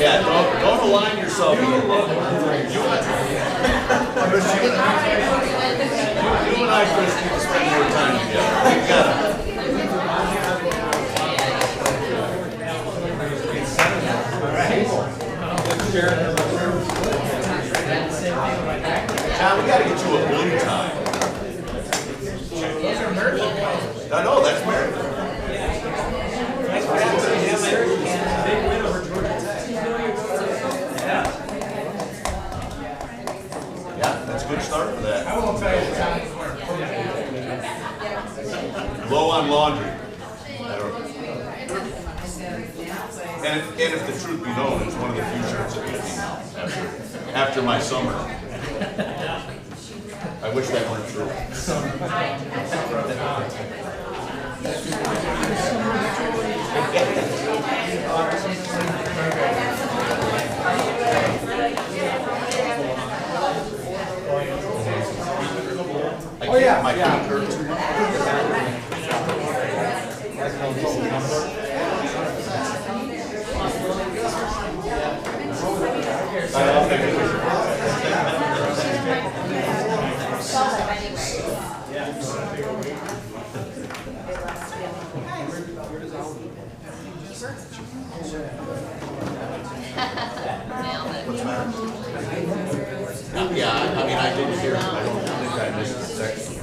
Yeah, don't align yourself. You and I, Chris, need to spend more time together. We gotta. John, we gotta get you a blue tie. I know, that's weird. Yeah, that's a good start for that. I won't tell you the time. Low on laundry. And if the truth be known, it's one of the few shirts that fits me now after my summer. I wish that weren't true. Oh yeah, my feet hurt too much. What's the matter? Yeah, I mean, I didn't hear. I don't think I missed the section.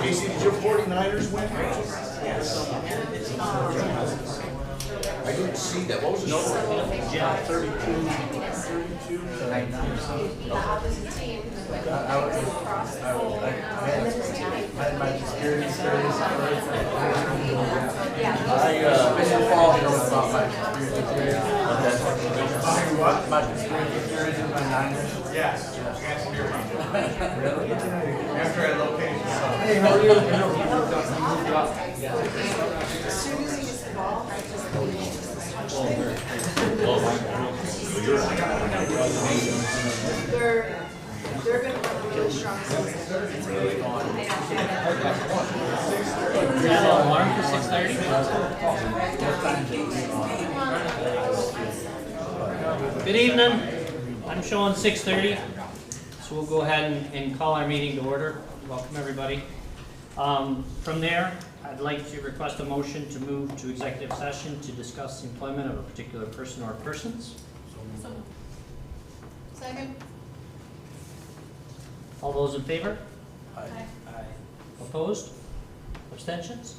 Casey, did your 49ers win? I didn't see that. What was the score? Yeah, 32. I had my experience studies. In the fall, it was about my experience. My experience in my Niners. Yes. Really? After I located. Hey, how are you? As soon as he gets the ball, they're going to run really strong. Alarm for 6:30? Good evening. I'm showing 6:30, so we'll go ahead and call our meeting to order. Welcome everybody. From there, I'd like to request a motion to move to executive session to discuss the employment of a particular person or persons. Second. All those in favor? Aye. Aye. Opposed? Abstentions?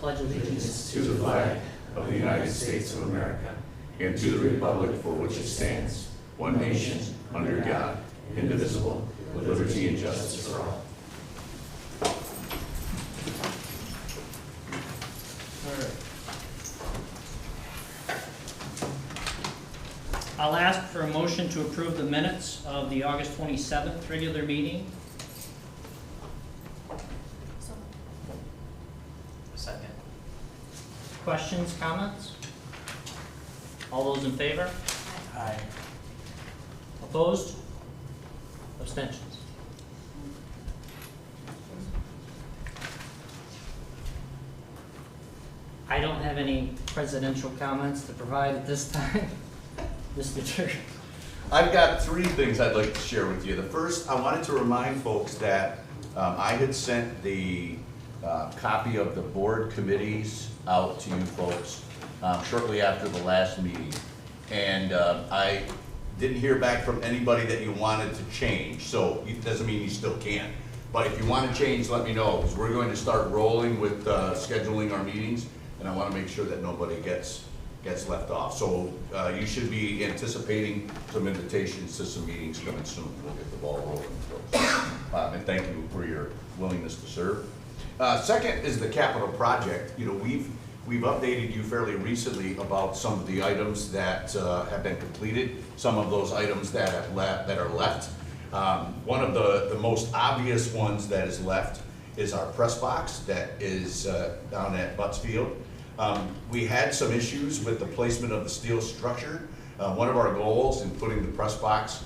pledge allegiance to the flag of the United States of America and to the republic for which it stands, one nation, under God, indivisible, with liberty and justice for all. I'll ask for a motion to approve the minutes of the August 27th regular meeting. Second. Questions, comments? All those in favor? Aye. Opposed? Abstentions? I don't have any presidential comments to provide at this time. Mr. Chair. I've got three things I'd like to share with you. The first, I wanted to remind folks that I had sent the copy of the board committees out to you folks shortly after the last meeting. And I didn't hear back from anybody that you wanted to change, so it doesn't mean you still can. But if you want to change, let me know, because we're going to start rolling with scheduling our meetings, and I want to make sure that nobody gets left off. So you should be anticipating some invitations to some meetings coming soon. We'll get the ball rolling. And thank you for your willingness to serve. Second is the capital project. You know, we've updated you fairly recently about some of the items that have been completed, some of those items that are left. One of the most obvious ones that is left is our press box that is down at Butts Field. We had some issues with the placement of the steel structure. One of our goals in putting the press box,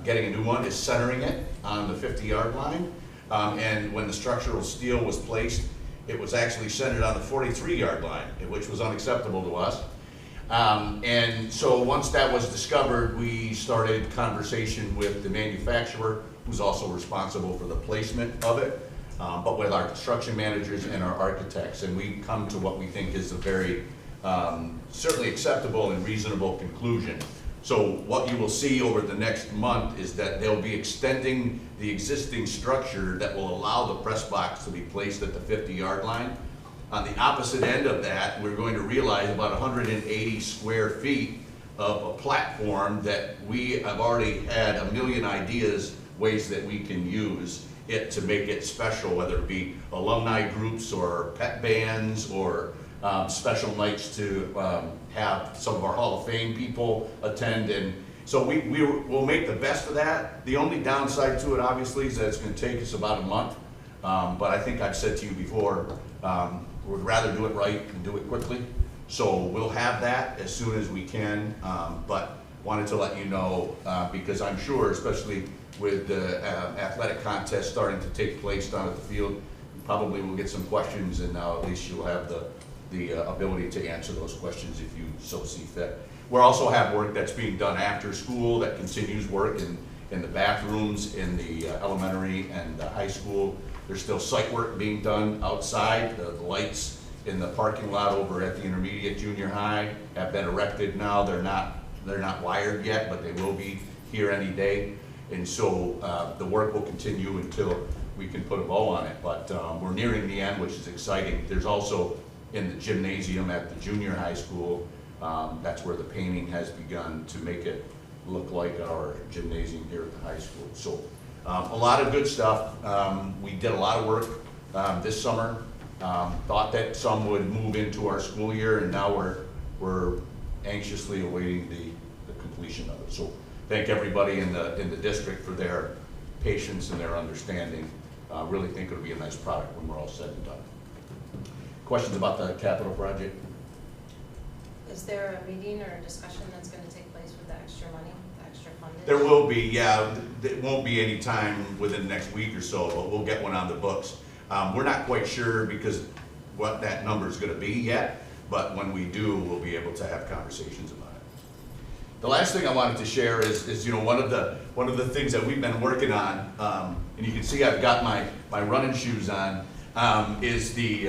getting a new one, is centering it on the 50-yard line. And when the structural steel was placed, it was actually centered on the 43-yard line, which was unacceptable to us. And so once that was discovered, we started conversation with the manufacturer, who's also responsible for the placement of it, but with our construction managers and our architects. And we come to what we think is a very certainly acceptable and reasonable conclusion. So what you will see over the next month is that they'll be extending the existing structure that will allow the press box to be placed at the 50-yard line. On the opposite end of that, we're going to realize about 180 square feet of a platform that we have already had a million ideas, ways that we can use it to make it special, whether it be alumni groups or pet bands or special nights to have some of our Hall of Fame people attend. And so we'll make the best of that. The only downside to it, obviously, is that it's going to take us about a month. But I think I've said to you before, we'd rather do it right and do it quickly. So we'll have that as soon as we can. But wanted to let you know, because I'm sure, especially with the athletic contest starting to take place down at the field, probably we'll get some questions, and now at least you'll have the ability to answer those questions if you so see fit. We also have work that's being done after school that continues work in the bathrooms in the elementary and the high school. There's still site work being done outside. The lights in the parking lot over at the intermediate junior high have been erected now. They're not wired yet, but they will be here any day. And so the work will continue until we can put a bow on it. But we're nearing the end, which is exciting. There's also in the gymnasium at the junior high school, that's where the painting has begun to make it look like our gymnasium here at the high school. So a lot of good stuff. We did a lot of work this summer. Thought that some would move into our school year, and now we're anxiously awaiting the completion of it. So thank everybody in the district for their patience and their understanding. Really think it'll be a nice product when we're all said and done. Questions about the capital project? Is there a meeting or a discussion that's going to take place with the extra money, the extra funding? There will be, yeah. It won't be any time within the next week or so, but we'll get one on the books. We're not quite sure because what that number is going to be yet, but when we do, we'll be able to have conversations about it. The last thing I wanted to share is one of the things that we've been working on, and you can see I've got my running shoes on. Is the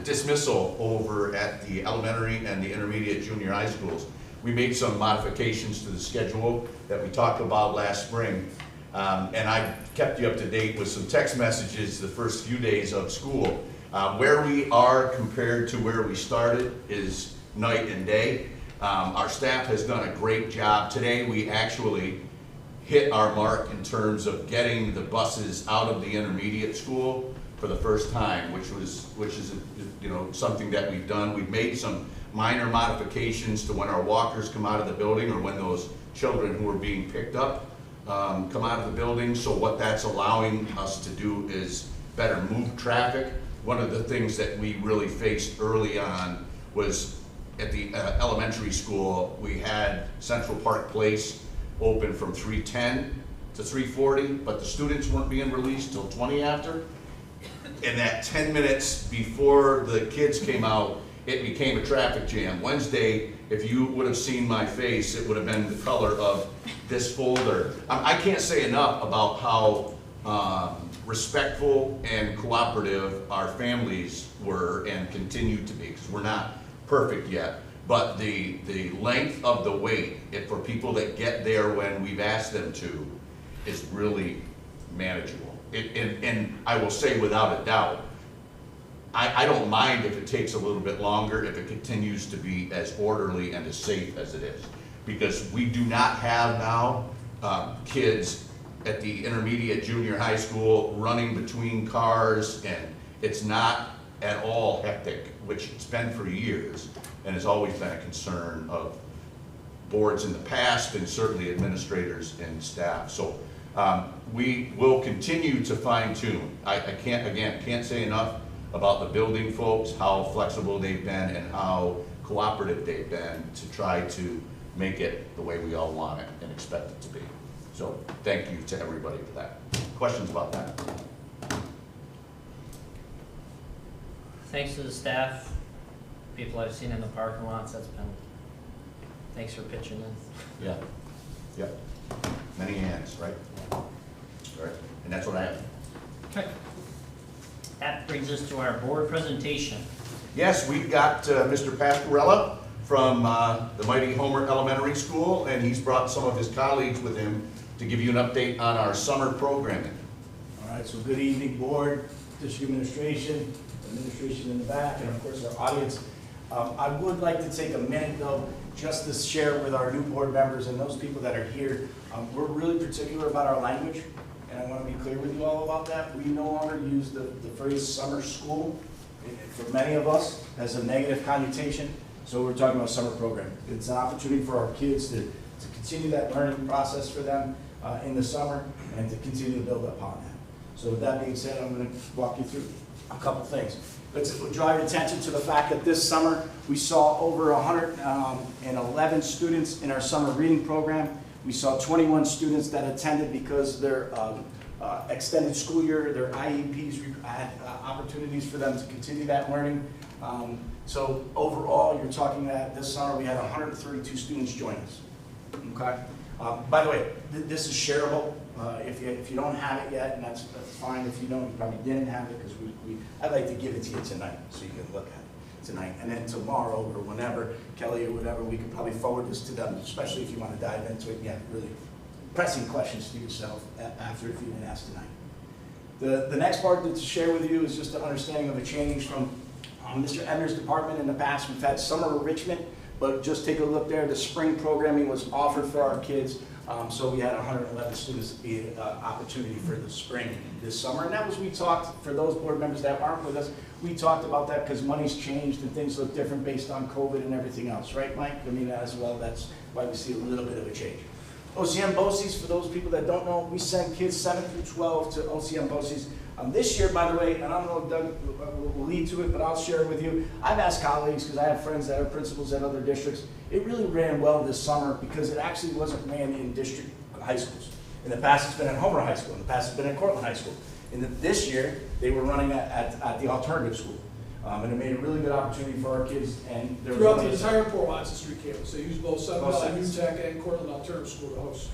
dismissal over at the elementary and the intermediate junior high schools. We made some modifications to the schedule that we talked about last spring, and I kept you up to date with some text messages the first few days of school. Where we are compared to where we started is night and day. Our staff has done a great job. Today, we actually hit our mark in terms of getting the buses out of the intermediate school for the first time, which is something that we've done. We've made some minor modifications to when our walkers come out of the building or when those children who are being picked up come out of the building. So what that's allowing us to do is better move traffic. One of the things that we really faced early on was at the elementary school, we had Central Park Place open from 3:10 to 3:40, but the students weren't being released till 20 after. And that 10 minutes before the kids came out, it became a traffic jam. Wednesday, if you would have seen my face, it would have been the color of this folder. I can't say enough about how respectful and cooperative our families were and continue to be, because we're not perfect yet. But the length of the wait for people that get there when we've asked them to is really manageable. And I will say without a doubt, I don't mind if it takes a little bit longer if it continues to be as orderly and as safe as it is. Because we do not have now kids at the intermediate junior high school running between cars, and it's not at all hectic, which it's been for years and has always been a concern of boards in the past and certainly administrators and staff. So we will continue to fine tune. I can't say enough about the building folks, how flexible they've been and how cooperative they've been to try to make it the way we all want it and expect it to be. So thank you to everybody for that. Questions about that? Thanks to the staff, people I've seen in the parking lots, thanks for pitching in. Yeah, yeah. Many hands, right? Right, and that's what I have. Okay. That brings us to our board presentation. Yes, we've got Mr. Pasquarella from the mighty Homer Elementary School, and he's brought some of his colleagues with him to give you an update on our summer programming. All right, so good evening, board, district administration in the back, and of course our audience. I would like to take a minute though, just to share with our new board members and those people that are here. We're really particular about our language, and I want to be clear with you all about that. We no longer use the phrase summer school. For many of us, has a negative connotation, so we're talking about summer program. It's an opportunity for our kids to continue that learning process for them in the summer and to continue to build upon that. So with that being said, I'm going to walk you through a couple things. Let's draw your attention to the fact that this summer we saw over 111 students in our summer reading program. We saw 21 students that attended because their extended school year, their IEPs had opportunities for them to continue that learning. So overall, you're talking that this summer we had 132 students join us. Okay. By the way, this is shareable. If you don't have it yet, and that's fine. If you don't, you probably didn't have it because I'd like to give it to you tonight so you can look at it tonight. And then tomorrow or whenever, Kelly or whatever, we could probably forward this to them, especially if you want to dive into it and you have really pressing questions to yourself after if you didn't ask tonight. The next part to share with you is just an understanding of a change from Mr. Ebner's department. In the past, we've had summer enrichment, but just take a look there. The spring programming was offered for our kids. So we had 111 students be an opportunity for the spring this summer. And that was, we talked, for those board members that aren't with us, we talked about that because money's changed and things look different based on COVID and everything else, right, Mike? I mean, as well, that's why we see a little bit of a change. OCM BOCES, for those people that don't know, we send kids 7 through 12 to OCM BOCES. This year, by the way, and I don't know if Doug will lead to it, but I'll share it with you. I've asked colleagues, because I have friends that are principals at other districts, it really ran well this summer because it actually wasn't ran in district high schools. In the past, it's been at Homer High School. In the past, it's been at Cortland High School. This year, they were running at the alternative school. And it made a really good opportunity for our kids. And there throughout was the entire Port Watson Street campus, they use both Sun Valley, HTEC, and Cortland Alternative School to host.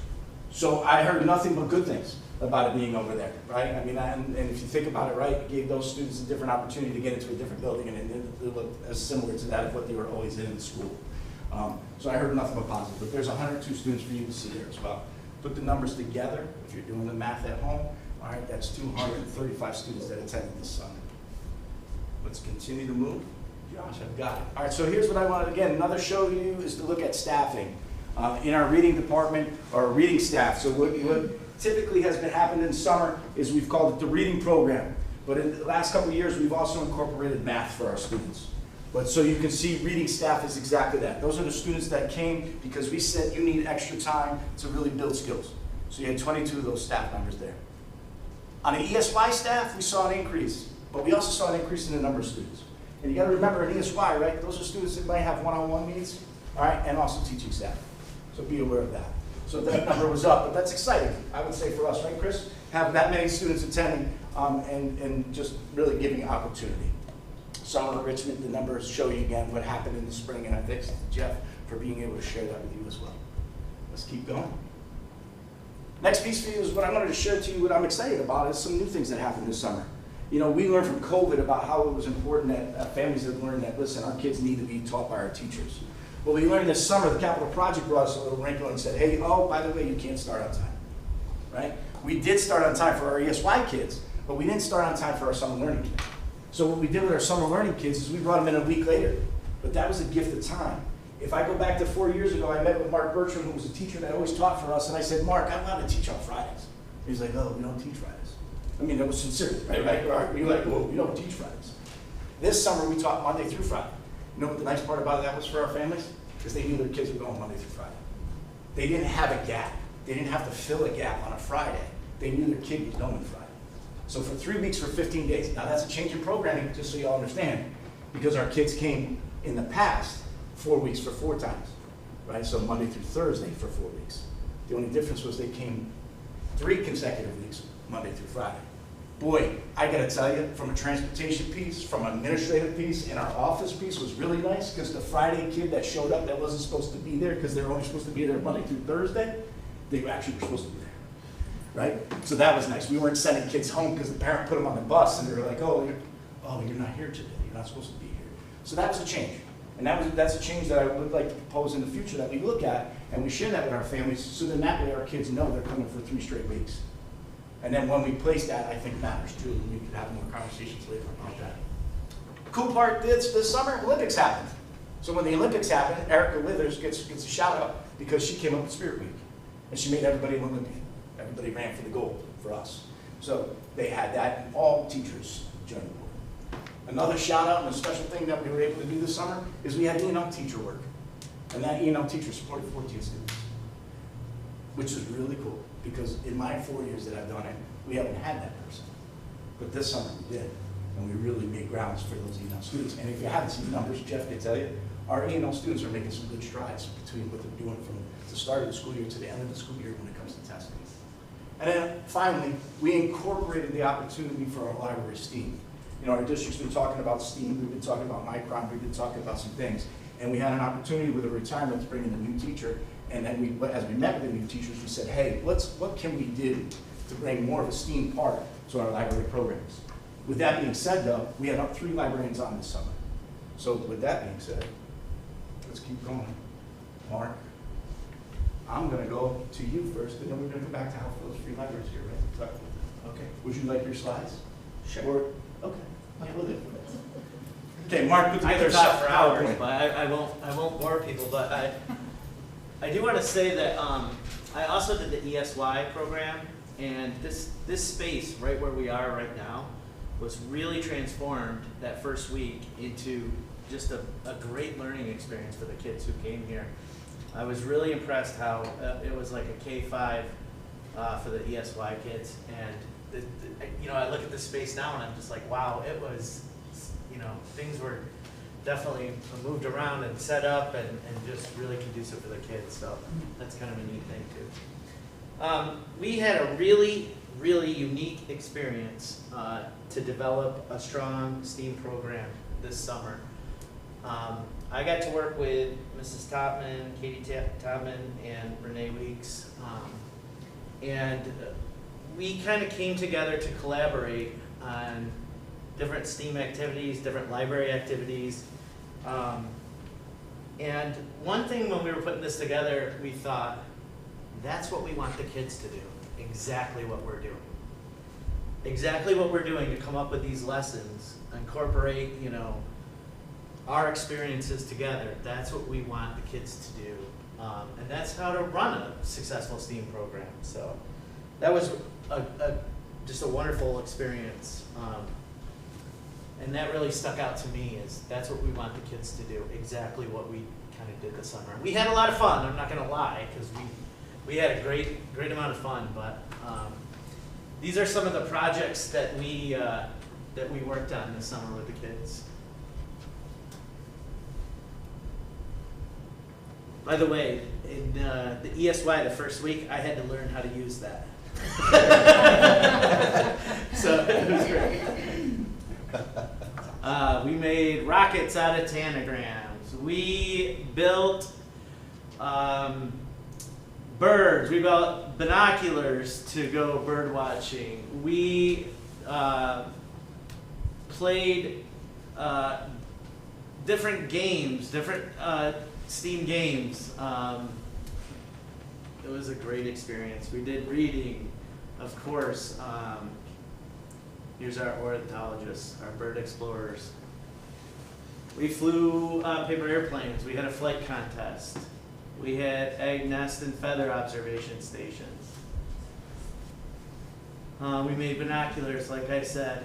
So I heard nothing but good things about it being over there, right? I mean, and if you think about it, right, it gave those students a different opportunity to get into a different building, and it looked as similar to that of what they were always in school. So I heard nothing but positive, but there's 102 students for you to see there as well. Put the numbers together, if you're doing the math at home, all right, that's 235 students that attended this summer. Let's continue to move. Josh, I've got it. All right, so here's what I wanted, again, another show to you is to look at staffing in our reading department, or reading staff. So what typically has been happening in summer is we've called it the reading program. But in the last couple of years, we've also incorporated math for our students. But so you can see reading staff is exactly that. Those are the students that came because we said you need extra time to really build skills. So you had 22 of those staff members there. On the ESY staff, we saw an increase, but we also saw an increase in the number of students. And you gotta remember in ESY, right, those are students that might have one-on-one needs, all right, and also teaching staff. So be aware of that. So that number was up, but that's exciting, I would say for us, right, Chris? Have that many students attending and just really giving opportunity. Summer enrichment, the numbers show you again what happened in the spring, and I thank Jeff for being able to share that with you as well. Let's keep going. Next piece for you is what I wanted to share to you, what I'm excited about is some new things that happened this summer. You know, we learned from COVID about how it was important that families have learned that, listen, our kids need to be taught by our teachers. Well, we learned this summer, the capital project brought us a little wrinkle and said, hey, oh, by the way, you can't start on time, right? We did start on time for our ESY kids, but we didn't start on time for our summer learning kids. So what we did with our summer learning kids is we brought them in a week later, but that was a gift of time. If I go back to 4 years ago, I met with Mark Bertram, who was a teacher that always taught for us, and I said, Mark, I want to teach on Fridays. He's like, oh, we don't teach Fridays. I mean, that was sincere, right? You're like, well, we don't teach Fridays. This summer, we taught Monday through Friday. You know what the nice part about that was for our families? Because they knew their kids were going Monday through Friday. They didn't have a gap. They didn't have to fill a gap on a Friday. They knew their kid was going Friday. So for 3 weeks, for 15 days. Now that's a change in programming, just so you all understand, because our kids came in the past 4 weeks for 4 times, right? So Monday through Thursday for 4 weeks. The only difference was they came 3 consecutive weeks, Monday through Friday. Boy, I gotta tell you, from a transportation piece, from an administrative piece, and our office piece was really nice, because the Friday kid that showed up that wasn't supposed to be there, because they were only supposed to be there Monday through Thursday, they actually were supposed to be there. Right? So that was nice. We weren't sending kids home because the parent put them on the bus and they were like, oh, you're not here today. You're not supposed to be here. So that was a change. And that's a change that I would like to propose in the future that we look at and we share that with our families so then that way our kids know they're coming for 3 straight weeks. And then when we place that, I think matters too. And we could have more conversations later about that. Cool part this summer, Olympics happened. So when the Olympics happened, Erica Withers gets a shout out because she came up with Spirit Week. And she made everybody an Olympian. Everybody ran for the gold for us. So they had that, and all teachers joined the board. Another shout out and a special thing that we were able to do this summer is we had E&L teacher work. And that E&L teacher supported 14 students, which is really cool because in my 4 years that I've done it, we haven't had that person. But this summer we did, and we really made grounds for those E&L students. And if you haven't seen numbers, Jeff can tell you, our E&L students are making some good strides between what they're doing from the start of the school year to the end of the school year when it comes to testing. And then finally, we incorporated the opportunity for our library STEAM. You know, our district's been talking about STEAM, we've been talking about Micron, we've been talking about some things. And we had an opportunity with a retirement to bring in a new teacher. And then as we met with the new teachers, we said, hey, what can we do to bring more of a STEAM part to our library programs? With that being said though, we had 3 librarians on this summer. So with that being said, let's keep going. Mark. I'm going to go to you first, and then we're going to go back to how those 3 libraries here, right? Okay. Would you like your slides? Sure. Or, okay. We'll do. Okay, Mark, put together I a can talk for hours, PowerPoint. but I won't bore people. But I do want to say that I also did the ESY program, and this space right where we are right now was really transformed that first week into just a great learning experience for the kids who came here. I was really impressed how it was like a K-5 for the ESY kids, and you know, I look at this space now and I'm just like, wow, it was, you know, things were definitely moved around and set up and just really conducive for the kids. So that's kind of a neat thing too. We had a really unique experience to develop a strong STEAM program this summer. I got to work with Mrs. Topman, Katie Topman, and Renee Weeks, and we kind of came together to collaborate on different STEAM activities, different library activities, and one thing when we were putting this together, we thought, that's what we want the kids to do, exactly what we're doing. exactly what we're doing to come up with these lessons, incorporate, you know, our experiences together. That's what we want the kids to do. And that's how to run a successful STEAM program. So that was just a wonderful experience. And that really stuck out to me, is that's what we want the kids to do, exactly what we kind of did this summer. We had a lot of fun, I'm not gonna lie, because we had a great amount of fun, but these are some of the projects that we worked on this summer with the kids. By the way, in the ESY the first week, I had to learn how to use that. So it was great. We made rockets out of tanagrams. We built birds. We built binoculars to go bird watching. We played different games, different STEAM games. It was a great experience. We did reading, of course. Here's our ornithologists, our bird explorers. We flew paper airplanes. We had a flight contest. We had egg, nest, and feather observation stations. We made binoculars, like I said.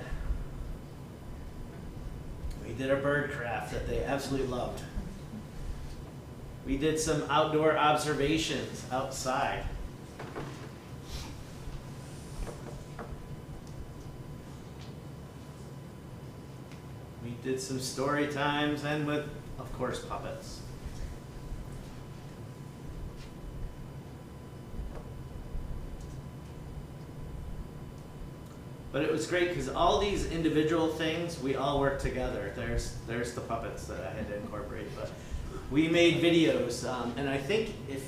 We did a bird craft that they absolutely loved. We did some outdoor observations outside. We did some story times, and with, of course, puppets. But it was great because all these individual things, we all worked together. There's the puppets that I had to incorporate, but we made videos, and I think if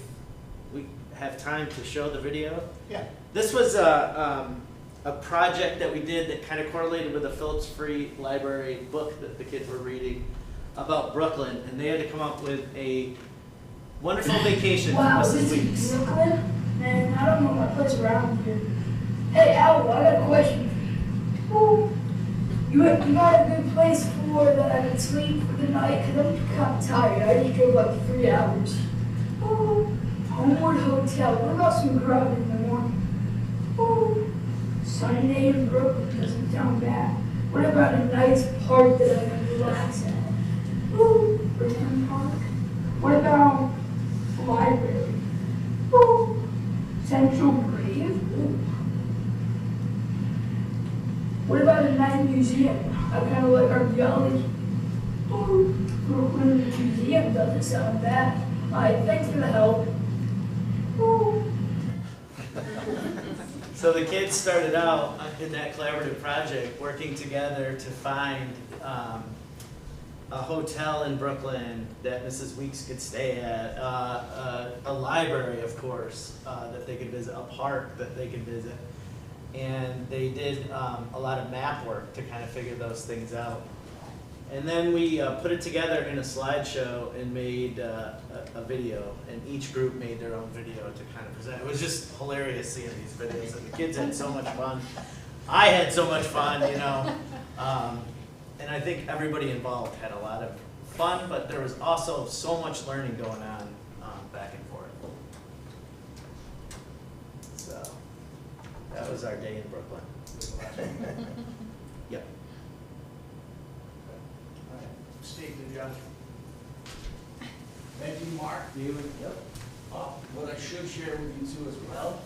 we have time to show the video. Yeah. This was a project that we did that kind of correlated with a Phillips Free Library book that the kids were reading about Brooklyn, and they had to come up with a wonderful vacation for Mrs. Weeks. Brooklyn? Man, I don't know my place around here. Hey, Al, I got a question. You got a good place for that I can sleep for the night? Because I'm kind of tired. I just drove like 3 hours. Homeward Hotel. What about some grub in the morning? Sunny day in Brooklyn doesn't sound bad. What about a nice park that I can relax at? Brooklyn Park. What about a library? Central Grave. What about a night museum? I kind of like archaeology. Brooklyn Museum doesn't sound bad. Alright, thanks for the help. So the kids started out in that collaborative project working together to find a hotel in Brooklyn that Mrs. Weeks could stay at, a library, of course, that they could visit, a park that they could visit. And they did a lot of map work to kind of figure those things out. And then we put it together in a slideshow and made a video, and each group made their own video to kind of present. It was just hilarious seeing these videos, and the kids had so much fun. I had so much fun, you know. And I think everybody involved had a lot of fun, but there was also so much learning going on back and forth. So that was our day in Brooklyn. Yep. Steve, did you? Thank you, Mark. Yep. What I should share with you too as well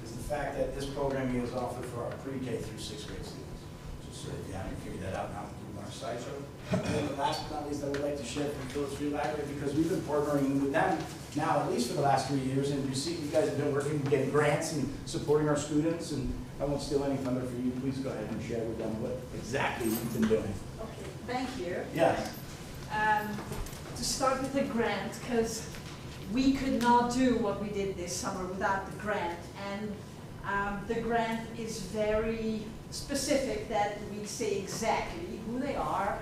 is the fact that this programming is offered for our pre-K through 6th grade students. Just so if you haven't figured that out now through our slideshow. And then the last but not least, I would like to share from Phillips Free Library, because we've been partnering with them now at least for the last 3 years, and you see you guys have been working, getting grants and supporting our students, and I won't steal any thunder for you. Please go ahead and share with them what exactly you've been doing. Okay, thank you. Yes. To start with the grant, because we could not do what we did this summer without the grant, and the grant is very specific that we say exactly who they are.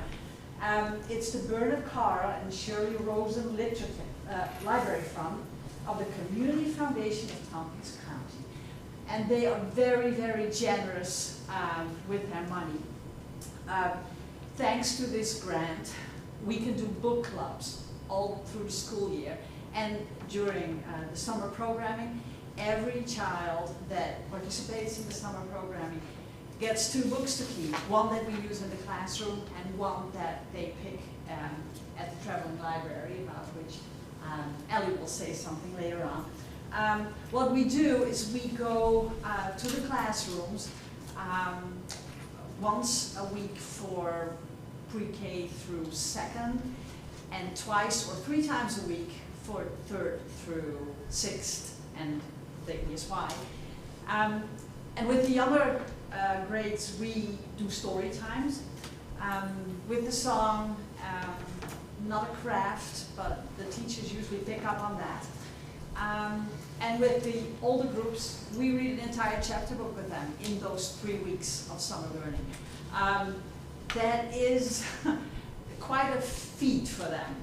It's the Bernard Carr and Shirley Rosen Library Fund of the Community Foundation of Tompkins County. and they are very, very generous with their money. Thanks to this grant, we can do book clubs all through the school year, and during the summer programming, every child that participates in the summer programming gets 2 books to keep, one that we use in the classroom and one that they pick at the traveling library, about which Ellie will say something later on. What we do is we go to the classrooms once a week for pre-K through 2nd, and twice or 3 times a week for 3rd through 6th and the ESY. And with the other grades, we do story times with the song, not a craft, but the teachers usually pick up on that. And with the older groups, we read an entire chapter book with them in those 3 weeks of summer learning. That is quite a feat for them.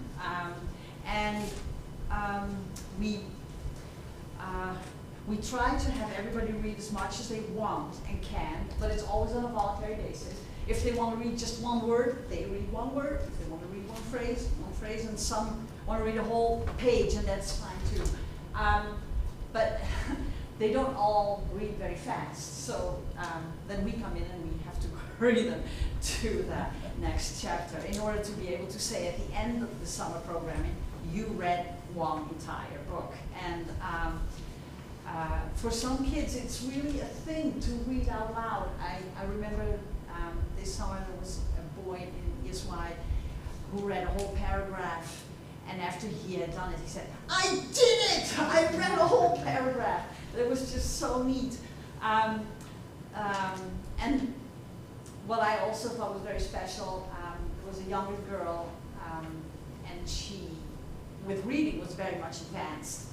We try to have everybody read as much as they want and can, but it's always on a voluntary basis. If they want to read just 1 word, they read 1 word. If they want to read one phrase, and some want to read a whole page, and that's fine too. But they don't all read very fast, so then we come in and we have to hurry them to the next chapter in order to be able to say at the end of the summer programming, you read 1 entire book. And for some kids, it's really a thing to read out loud. I remember this summer there was a boy in ESY who read a whole paragraph, and after he had done it, he said, "I did it! I read a whole paragraph." It was just so neat. And what I also thought was very special was a younger girl, and she, with reading, was very much advanced.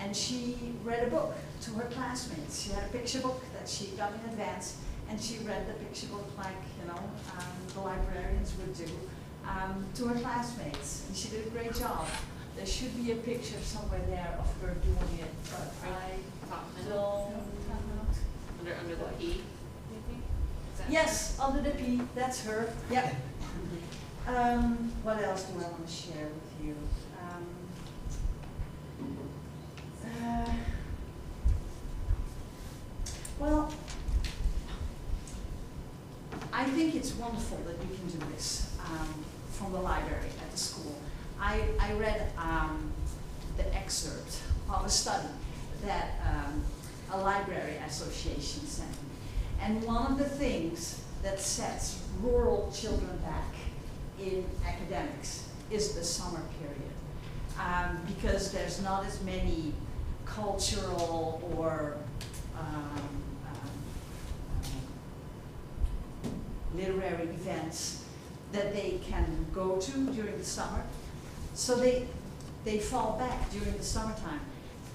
And she read a book to her classmates. She had a picture book that she got in advance, and she read the picture book like, the librarians would do, to her classmates. And she did a great job. There should be a picture somewhere there of her doing it, but I don't. Under the P, maybe? Yes, under the P, that's her, yep. What else do I want to share with you? Well, I think it's wonderful that we can do this from the library at the school. I read the excerpt of a study that a library association sent me. And one of the things that sets rural children back in academics is the summer period. Because there's not as many cultural or literary events that they can go to during the summer. So they fall back during the summertime.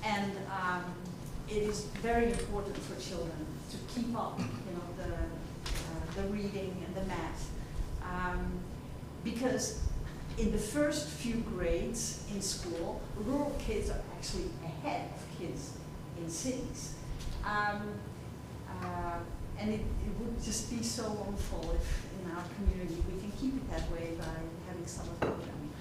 And it is very important for children to keep up, the reading and the math. Because in the first few grades in school, rural kids are actually ahead of kids in cities. And it would just be so wonderful if in our community we can keep it that way by having summer programming.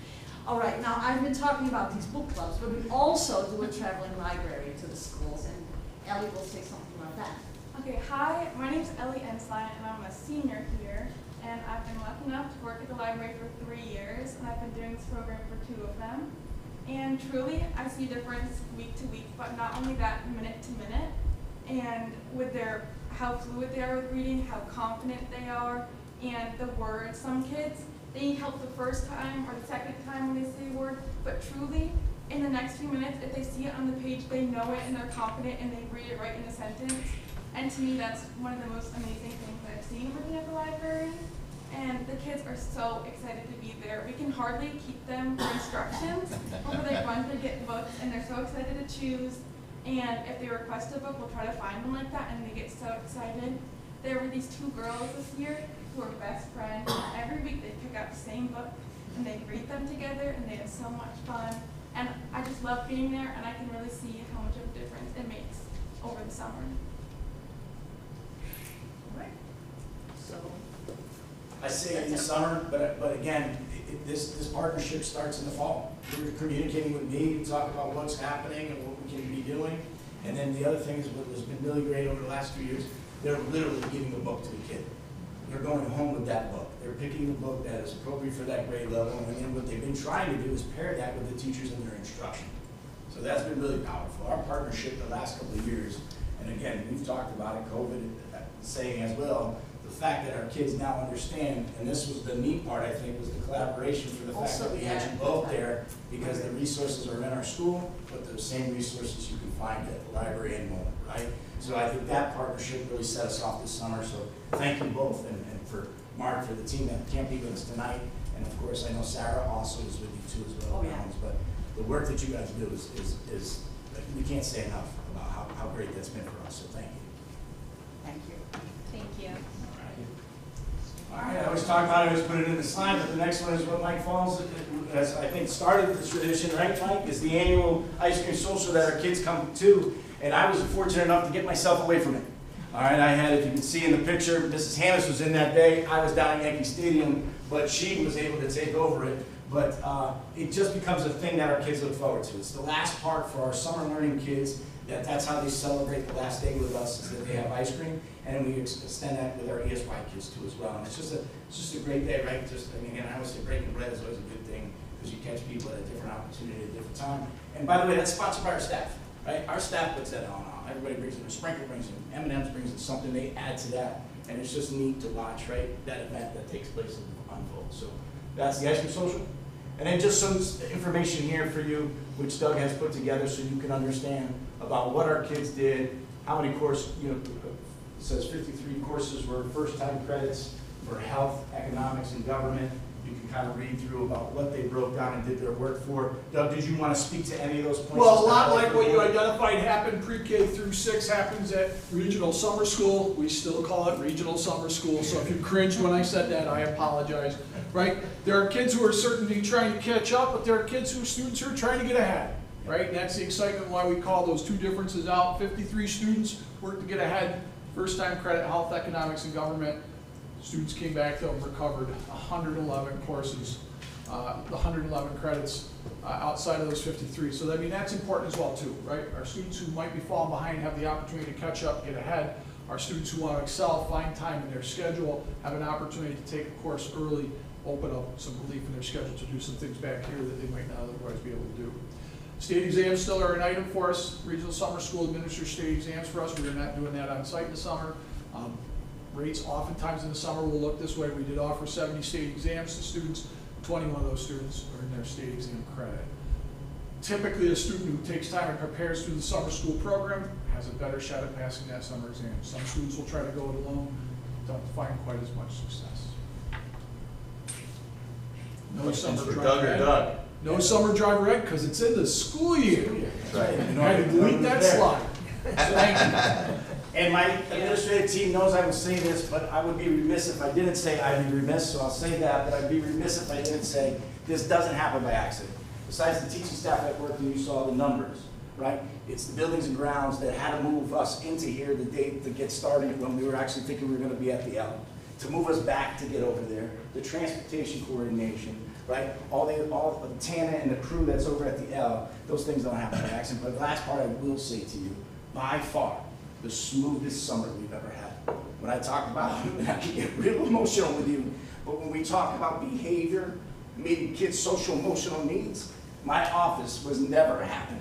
All right, now I've been talking about these book clubs, but we also do a traveling library to the schools, and Ellie will say something about that. Okay, hi, my name is Ellie Ensign, and I'm a senior here, and I've been lucky enough to work at the library for 3 years, and I've been doing this program for 2 of them. And truly, I see a difference week to week, but not only that, minute to minute, and with how fluid they are with reading, how confident they are, and the words. Some kids, they need help the first time or the second time when they say a word, but truly, in the next few minutes, if they see it on the page, they know it and they're confident and they read it right in a sentence. And to me, that's one of the most amazing things that I've seen working at the library. And the kids are so excited to be there. We can hardly keep them for instructions before they run to get books, and they're so excited to choose. And if they request a book, we'll try to find one like that, and they get so excited. There were these 2 girls this year who are best friends, and every week they pick out the same book, and they read them together, and they have so much fun. And I just love being there, and I can really see how much of a difference it makes over the summer. So, I say in the summer, but again, this partnership starts in the fall. You're communicating with me to talk about what's happening and what we can be doing. And then the other thing is what has been really great over the last 2 years, they're literally giving a book to the kid. They're going home with that book. They're picking a book that is appropriate for that grade level, and then what they've been trying to do is pair that with the teachers and their instruction. So that's been really powerful. Our partnership the last couple of years, and again, we've talked about it, COVID saying as well, the fact that our kids now understand, and this was the neat part, I think, was the collaboration for the fact Also, that we had yeah, you both there, because the resources are in our school, but the same resources you can find at the library and more, right? So I think that partnership really set us off this summer, so thank you both, and for Mark, for the team that can't be with us tonight, and of course, I know Sarah also is with you too as well. Oh, yeah. But the work that you guys do is we can't say enough about how great that's been for us, so thank you. thank you. Thank you. All right, I always talk about it, I always put it in the slide, but the next one is what Mike Falls has, I think, started this tradition, right, Mike? Is the annual ice cream social that our kids come to, and I was fortunate enough to get myself away from it. All right, I had, if you can see in the picture, Mrs. Hammis was in that day, I was down at Yankee Stadium, but she was able to take over it. But it just becomes a thing that our kids look forward to. It's the last part for our summer learning kids, that's how they celebrate the last day with us, is that they have ice cream, and we extend that with our ESY kids too as well. And it's just a great day, right? Just, I mean, again, I always say breaking bread is always a good thing, because you catch people at a different opportunity at a different time. And by the way, that's sponsored by our staff, right? Our staff puts that on. Everybody brings in a sprinkle, brings in M&M's, brings in something, they add to that, and it's just neat to watch, right? That event that takes place in Unfold. So that's the ice cream social. And then just some information here for you, which Doug has put together so you can understand about what our kids did, how many courses, it says 53 courses were first-time credits for health, economics, and government. You can kind of read through about what they broke down and did their work for. Doug, did you want to speak to any of those points? Well, a lot like what you identified happened, pre-K through 6 happens at regional summer school. We still call it regional summer school, so if you cringed when I said that, I apologize, right? There are kids who are certainly trying to catch up, but there are students who are trying to get ahead, right? And that's the excitement why we call those two differences out. 53 students work to get ahead, first-time credit, health, economics, and government. Students came back though and recovered 111 courses, the 111 credits outside of those 53. So I mean, that's important as well too, right? Our students who might be falling behind have the opportunity to catch up, get ahead. Our students who want to excel, find time in their schedule, have an opportunity to take a course early, open up some relief in their schedule to do some things back here that they might not otherwise be able to do. State exams still are an item for us. Regional Summer School administers state exams for us. We're not doing that on site in the summer. Rates oftentimes in the summer will look this way. We did offer 70 state exams to students. 21 of those students earned their state exam credit. Typically, a student who takes time and prepares through the summer school program has a better shot at passing that summer exam. Some students will try to go it alone, don't find quite as much success. No summer driver ed. No summer driver ed because it's in the school year. That's right. I had to delete that slide. Thank you. And my administrative team knows I would say this, but I would be remiss if I didn't say I'd be remiss, so I'll say that, but I'd be remiss if I didn't say this doesn't happen by accident. Besides the teaching staff that worked and you saw the numbers, right? It's the buildings and grounds that had to move us into here the day to get started when we were actually thinking we were going to be at the L, to move us back to get over there, the transportation coordination, right? All the Tana and the crew that's over at the L, those things don't happen by accident. But the last part I will say to you, by far, the smoothest summer we've ever had. When I talk about, I can get real emotional with you, but when we talk about behavior, meeting kids' social emotional needs, my office was never happening,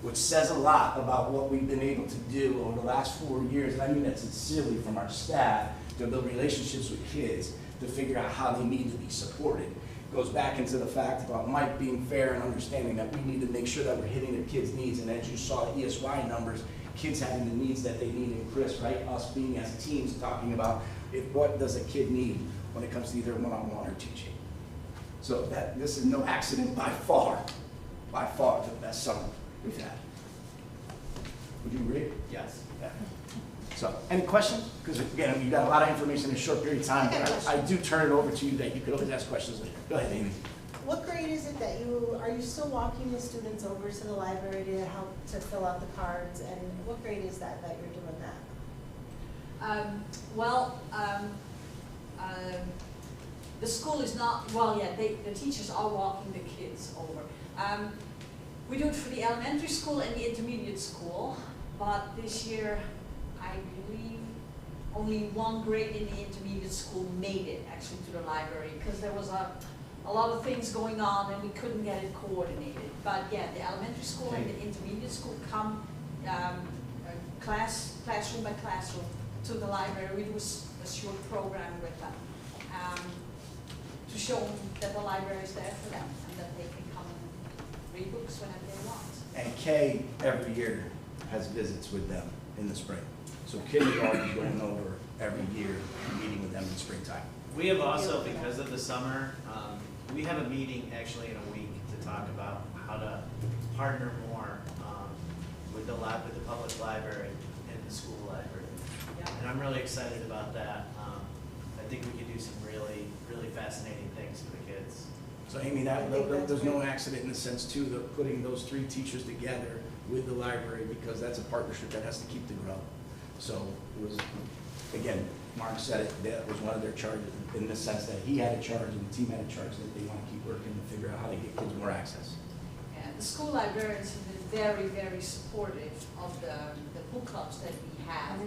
which says a lot about what we've been able to do over the last 4 years, and I mean that sincerely, from our staff to build relationships with kids, to figure out how they need to be supported. It goes back into the fact about Mike being fair and understanding that we need to make sure that we're hitting their kids' needs, and as you saw the ESY numbers, kids having the needs that they need, and Chris, right, us being as teams talking about what does a kid need when it comes to either one-on-one or teaching. So this is no accident, by far the best summer we've had. Would you agree? Yes. Yeah. So, any questions? Because again, you've got a lot of information in a short period of time, but I do turn it over to you that you could always ask questions later. Go ahead, Amy. what grade is it that are you still walking the students over to the library to help to fill out the cards? And what grade is that you're doing that? The school is not, well, yeah, the teachers are walking the kids over. We do it for the elementary school and the intermediate school, but this year, I believe, only one grade in the intermediate school made it actually to the library, because there was a lot of things going on and we couldn't get it coordinated. But yeah, the elementary school and the intermediate school come classroom by classroom to the library. We do a short program with them to show them that the library is there for them and that they can come and read books whenever they want. And Kay, every year, has visits with them in the spring. So kindergarten is going over every year, meeting with them in springtime. We have also, because of the summer, we have a meeting actually in a week to talk about how to partner more with the public library and the school library. Yeah. And I'm really excited about that. I think we could do some really, really fascinating things for the kids. So Amy, there's no accident in the sense too, that putting those three teachers together with the library, because that's a partnership that has to keep the grow. So it was, again, Mark said it, that was one of their charges in the sense that he had a charge and the team had a charge that they want to keep working to figure out how to get kids more access. And the school librarians have been very, very supportive of the book clubs that we have,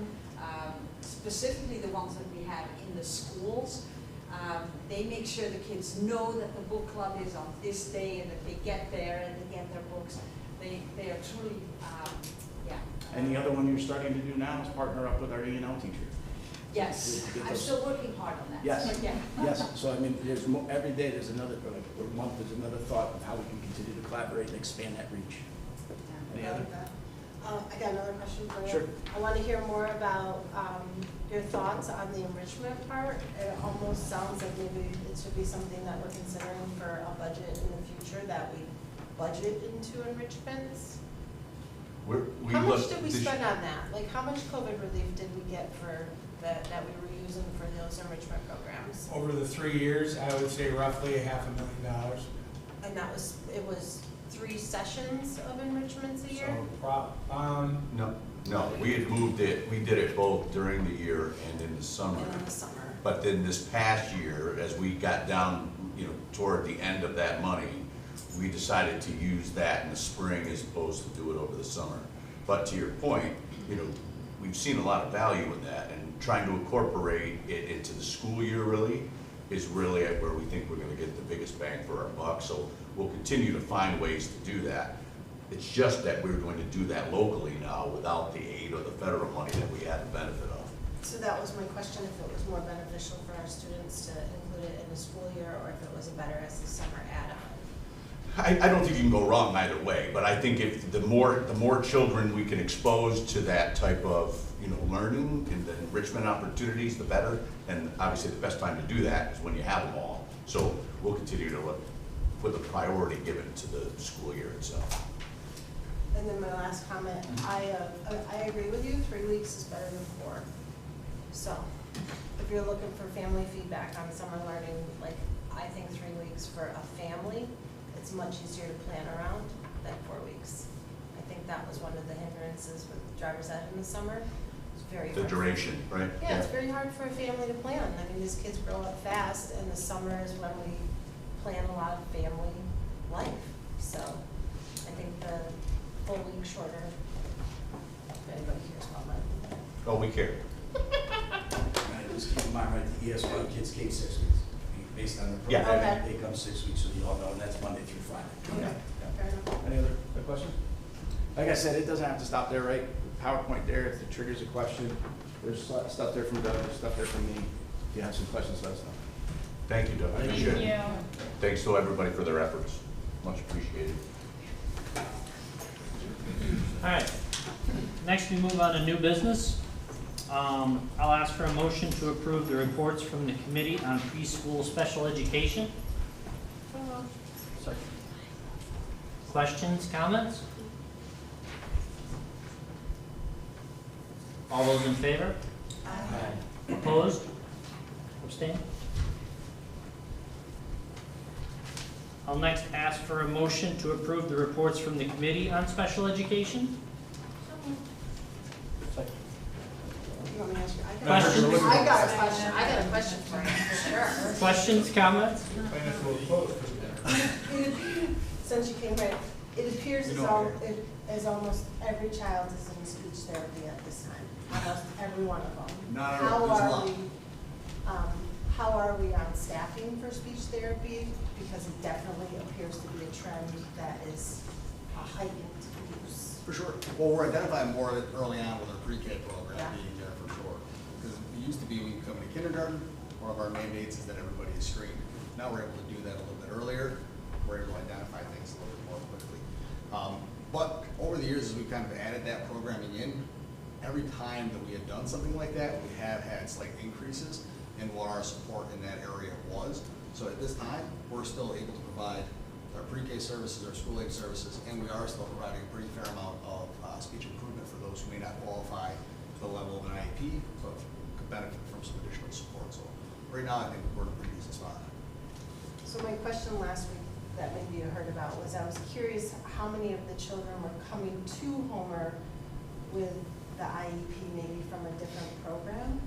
specifically the ones that we have in the schools. They make sure the kids know that the book club is on this day and that they get there and they get their books. They are truly, yeah. And the other one you're starting to do now is partner up with our E&L teacher. Yes, I'm still working hard on that. Yes, But yeah. yes. So I mean, there's every day there's another, like, or month there's another thought of how we can continue to collaborate and expand that reach. Any other? I got another question for you. Sure. I want to hear more about your thoughts on the enrichment part. It almost sounds like maybe it should be something that we're considering for a budget in the future, that we budget into enrichments. How much did we spend on that? Like, how much COVID relief did we get for that we were using for those enrichment programs? Over the 3 years, I would say roughly $500,000. And it was 3 sessions of enrichments a year? No, we had moved it, we did it both during the year and in the summer. And in the summer. But then this past year, as we got down, toward the end of that money, we decided to use that in the spring as opposed to do it over the summer. But to your point, we've seen a lot of value in that, and trying to incorporate it into the school year really is really where we think we're gonna get the biggest bang for our buck. So we'll continue to find ways to do that. It's just that we're going to do that locally now without the aid or the federal money that we had the benefit of. So that was my question, if it was more beneficial for our students to include it in the school year, or if it was better as a summer add-on. I don't think you can go wrong either way, but I think if the more children we can expose to that type of learning and the enrichment opportunities, the better. And obviously the best time to do that is when you have them all. So we'll continue to look with a priority given to the school year itself. And then my last comment, I agree with you, 3 weeks is better than 4. So if you're looking for family feedback on summer learning, like, I think 3 weeks for a family, it's much easier to plan around than 4 weeks. I think that was one of the hindrances with driver's ed in the summer. It's very The hard. duration, right? Yeah, it's very hard for a family to plan. I mean, these kids grow up fast, and the summer is when we plan a lot of family life. So I think the full week shorter, if anybody cares about my. Oh, we care. Right, just keep in mind, right, the ESY kids came 6 weeks. Based on the Yeah. program, they come 6 weeks, so you all know, and that's Monday through Friday. Okay, fair enough. Any other questions? Like I said, it doesn't have to stop there, right? PowerPoint there, if it triggers a question. There's stuff there from Doug, there's stuff there from me. If you have some questions, let us know. Thank you, Doug. I Thank appreciate Thank it. you. Thanks to everybody for their efforts. Much appreciated. All right, next we move on to new business. I'll ask for a motion to approve the reports from the Committee on Preschool Special Education. Questions, comments? All those in favor? Aye. Opposed? Abstain? I'll next ask for a motion to approve the reports from the Committee on Special Education. You want me to ask you? Questions? I got a question for you, for sure. Questions, comments? Since you came right, it appears as almost every child is in speech therapy at this time, almost every one of them. Not How there's a are lot. we, how are we on staffing for speech therapy? Because it definitely appears to be a trend that is a heightened use. For sure. Well, we're identifying more of it early on with our pre-K program Yeah. being there for sure. Because it used to be when you come into kindergarten, one of our mandates is that everybody is screened. Now we're able to do that a little bit earlier. We're able to identify things a little bit more quickly. But over the years, as we've kind of added that programming in, every time that we have done something like that, we have had slight increases in what our support in that area was. So at this time, we're still able to provide our pre-K services, our school age services, and we are still providing a pretty fair amount of speech improvement for those who may not qualify to the level of an IEP, but could benefit from some additional support. So right now, I think we're in a pretty decent spot. So my question last week that maybe you heard about was, I was curious how many of the children were coming to Homer with the IEP maybe from a different program,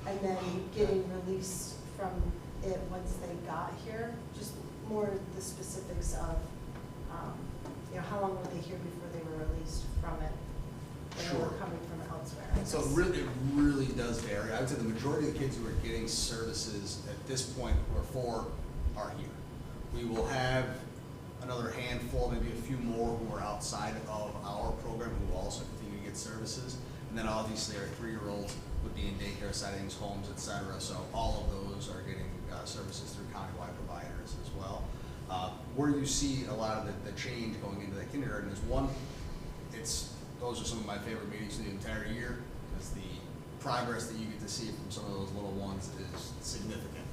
and then getting released from it once they got here? Just more the specifics of, how long were they here before they were released from it? When they were Sure. coming from elsewhere? So it really does vary. I would say the majority of the kids who are getting services at this point are here. We will have another handful, maybe a few more who are outside of our program who will also continue to get services. And then obviously our 3-year-olds would be in daycare settings, homes, et cetera. So all of those are getting services through countywide providers as well. Where you see a lot of the change going into that kindergarten is one, those are some of my favorite meetings of the entire year, because the progress that you get to see from some of those little ones is significant.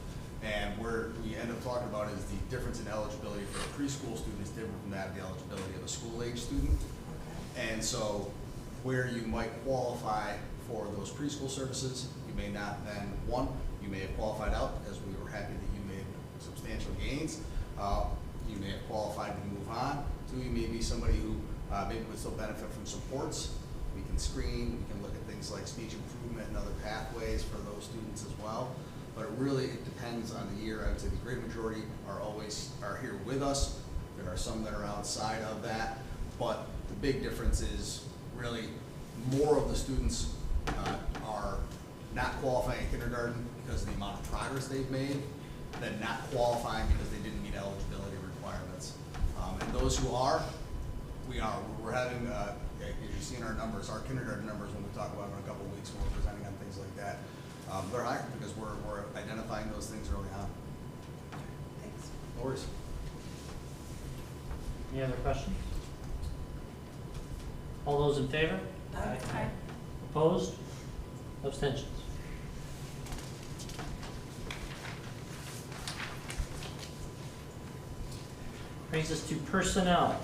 And where we end up talking about is the difference in eligibility for a preschool student is different from that of the eligibility of a school age student. And so where you might qualify for those preschool services, you may not then, one, you may have qualified out, as we were happy that you made substantial gains. You may have qualified to move on. Two, you may be somebody who maybe would still benefit from supports. We can screen, we can look at things like speech improvement and other pathways for those students as well. But it depends on the year. I would say the great majority are here with us. There are some that are outside of that. But the big difference is really more of the students are not qualifying in kindergarten because of the amount of progress they've made than not qualifying because they didn't meet eligibility requirements. And those who are, we're having, as you see in our numbers, our kindergarten numbers, when we talk about it in a couple of weeks when we're presenting on things like that, they're higher because we're identifying those things early on. Thanks. No worries. Any other questions? All those in favor? Aye. Opposed? Abstentions? Brings us to personnel.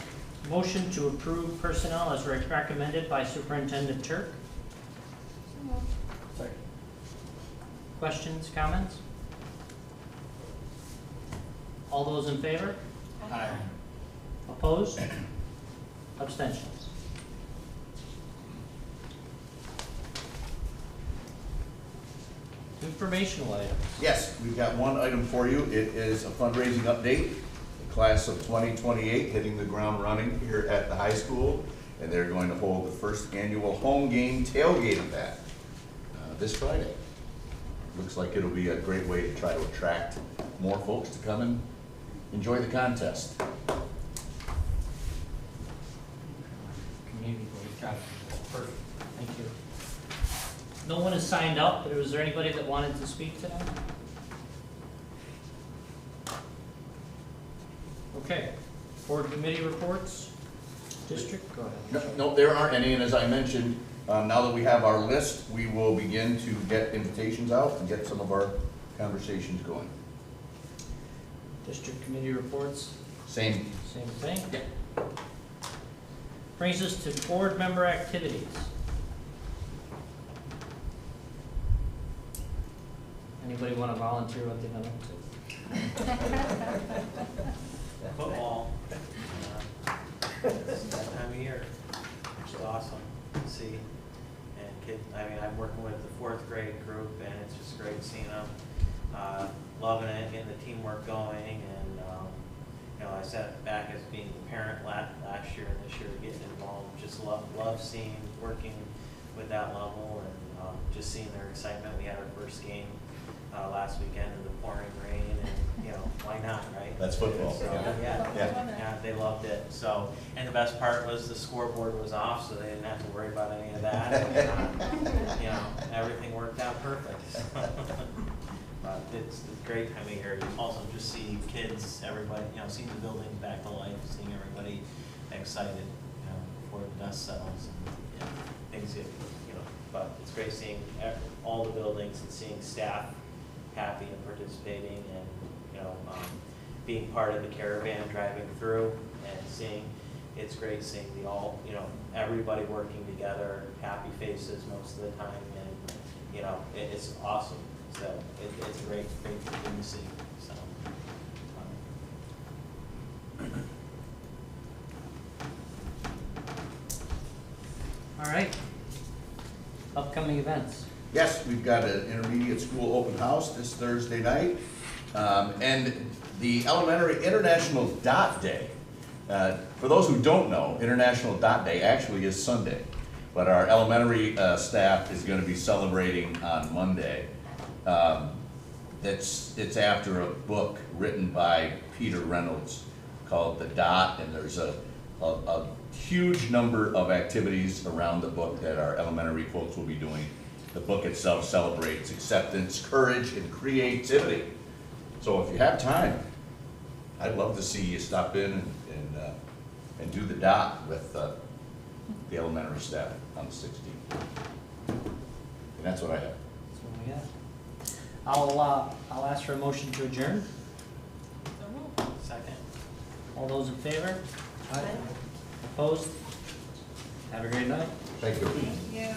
Motion to approve personnel as recommended by Superintendent Turk. Second. Questions, comments? All those in favor? Aye. Opposed? Abstentions? Informational items. Yes, we've got one item for you. It is a fundraising update. The class of 2028 hitting the ground running here at the high school, and they're going to hold the first annual home game tailgate event this Friday. Looks like it'll be a great way to try to attract more folks to come and enjoy the contest. Community vote. Perfect. Thank you. No one has signed up, but was there anybody that wanted to speak today? Okay. Board committee reports? District? Go ahead. No, there aren't any, and as I mentioned, now that we have our list, we will begin to get invitations out and get some of our conversations going. District committee reports? Same. Same thing? Yeah. Brings us to board member activities. Anybody want to volunteer what they've been up to? football. It's that time of year, which is awesome to see. And kids, I mean, I'm working with the 4th grade group, and it's just great seeing them loving it, getting the teamwork going, and you know, I sat back as being the parent last year and this year getting involved. Just love seeing, working with that level, and just seeing their excitement. We had our first game last weekend in the pouring rain, and you know, why not, right? That's football. So, Yeah. yeah, they loved it. So, and the best part was the scoreboard was off, so they didn't have to worry about any of that. And, you know, everything worked out perfect. But it's a great time of year. You also just see kids, everybody, you know, seeing the buildings back to life, seeing everybody excited, you know, before the dust settles and you know, things get, you know. But it's great seeing all the buildings and seeing staff happy and participating, and you know, being part of the caravan driving through and seeing. It's great seeing the all, you know, everybody working together, happy faces most of the time, and you know, it's awesome. So it's a great thing to see. So. All right. Upcoming events. Yes, we've got an intermediate school open house this Thursday night. And the elementary International Dot Day. For those who don't know, International Dot Day actually is Sunday, but our elementary staff is going to be celebrating on Monday. It's after a book written by Peter Reynolds called The Dot, and there's a huge number of activities around the book that our elementary folks will be doing. The book itself celebrates acceptance, courage, and creativity. So if you have time, I'd love to see you stop in and do the dot with the elementary staff on the 16th. And that's what I have. That's what we have. I'll ask for a motion to adjourn. Second. All those in favor? Aye. Opposed? Have a great night. Thank you. Yeah.